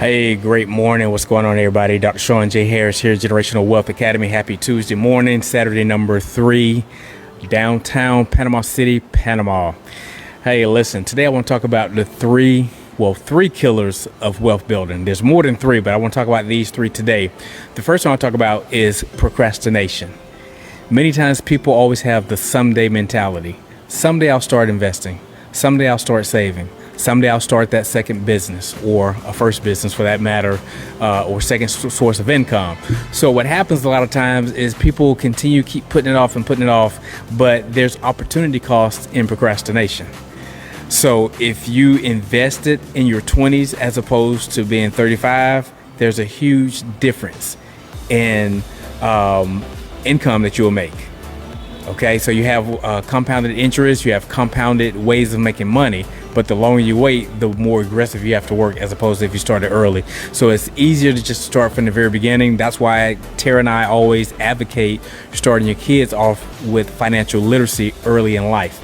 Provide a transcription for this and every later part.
Hey, great morning. What's going on, everybody? Dr. Sean J. Harris here, Generational Wealth Academy. Happy Tuesday morning, Saturday number 3, downtown Panama City, Panama. Hey, listen, today I want to talk about the three killers of wealth building. There's more than three, but I want to talk about these three today. The first one I'll talk about is procrastination. Many times people always have the someday mentality. Someday I'll start investing. Someday I'll start saving. Someday I'll start that second business, or a first business for that matter, or second source of income. So what happens a lot of times is people keep putting it off, but there's opportunity costs in procrastination. So if you invested in your 20s as opposed to being 35, there's a huge difference in income that you'll make. Okay, so you have compounded interest, you have compounded ways of making money, but the longer you wait, the more aggressive you have to work as opposed to if you started early. So it's easier to just start from the very beginning. That's why Tara and I always advocate starting your kids off with financial literacy early in life,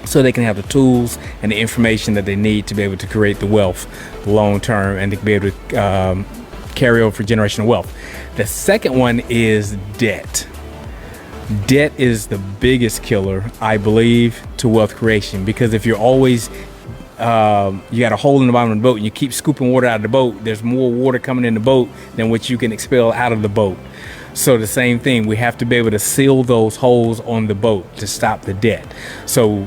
so they can have the tools and the information that they need to be able to create the wealth long term and to be able to carry over for generational wealth. The second one is debt. Debt is the biggest killer, I believe, to wealth creation, because if you're always you got a hole in the bottom of the boat and you keep scooping water out of the boat, there's more water coming in the boat than what you can expel out of the boat. So the same thing, we have to be able to seal those holes on the boat to stop the debt. So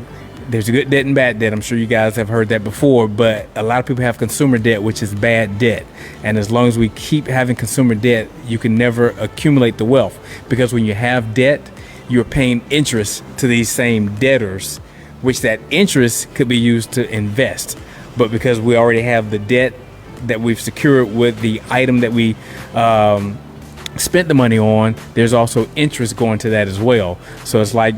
there's a good debt and bad debt. I'm sure you guys have heard that before, but a lot of people have consumer debt, which is bad debt. And as long as we keep having consumer debt, you can never accumulate the wealth, because when you have debt, you're paying interest to these same debtors, which that interest could be used to invest. But because we already have the debt that we've secured with the item that we spent the money on, there's also interest going to that as well. So it's like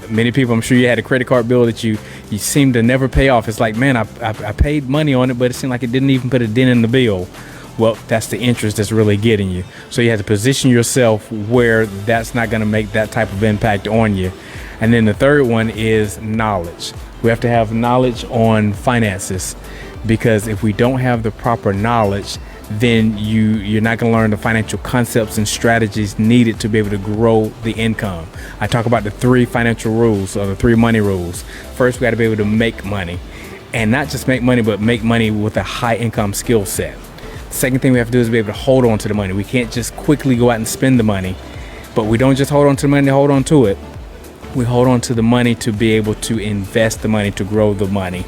many people, I'm sure you had a credit card bill that you seem to never pay off. It's like, man, I paid money on it, but it seemed like it didn't even put a dent in the bill. Well, that's the interest that's really getting you. So you have to position yourself where that's not going to make that type of impact on you. And then the third one is knowledge. We have to have knowledge on finances, because if we don't have the proper knowledge, then you're not going to learn the financial concepts and strategies needed to be able to grow the income. I talk about the 3 financial rules, or the 3 money rules. First, we got to be able to make money, and not just make money, but make money with a high income skill set. Second thing we have to do is be able to hold on to the money. We can't just quickly go out and spend the money, but we don't just hold on to the money to hold on to it. We hold on to the money to be able to invest the money, to grow the money.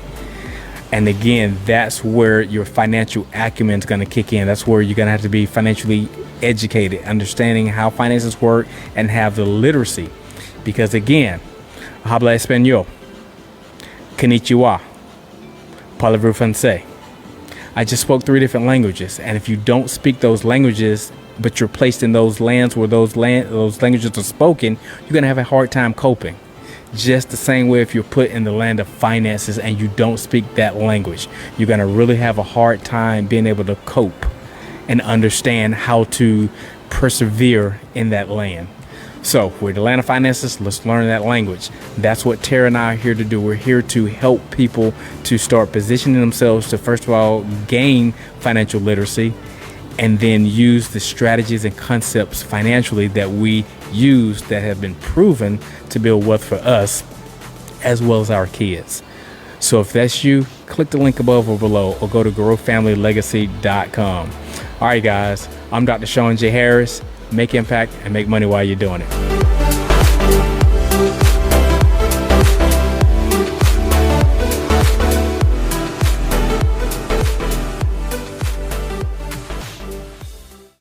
And again, that's where your financial acumen is going to kick in. That's where you're going to have to be financially educated, understanding how finances work, and have the literacy. Because again, habla español, konnichiwa, parlez-vous français. I just spoke 3 different languages, and if you don't speak those languages, but you're placed in those lands where those languages are spoken, you're going to have a hard time coping. Just the same way if you're put in the land of finances and you don't speak that language, you're going to really have a hard time being able to cope and understand how to persevere in that land. So we're the land of finances. Let's learn that language. That's what Tara and I are here to do. We're here to help people to start positioning themselves to, first of all, gain financial literacy, and then use the strategies and concepts financially that we use that have been proven to build wealth for us as well as our kids. So if that's you, click the link above or below, or go to growfamilylegacy.com. All right, guys, I'm Dr. Sean J. Harris. Make impact and make money while you're doing it.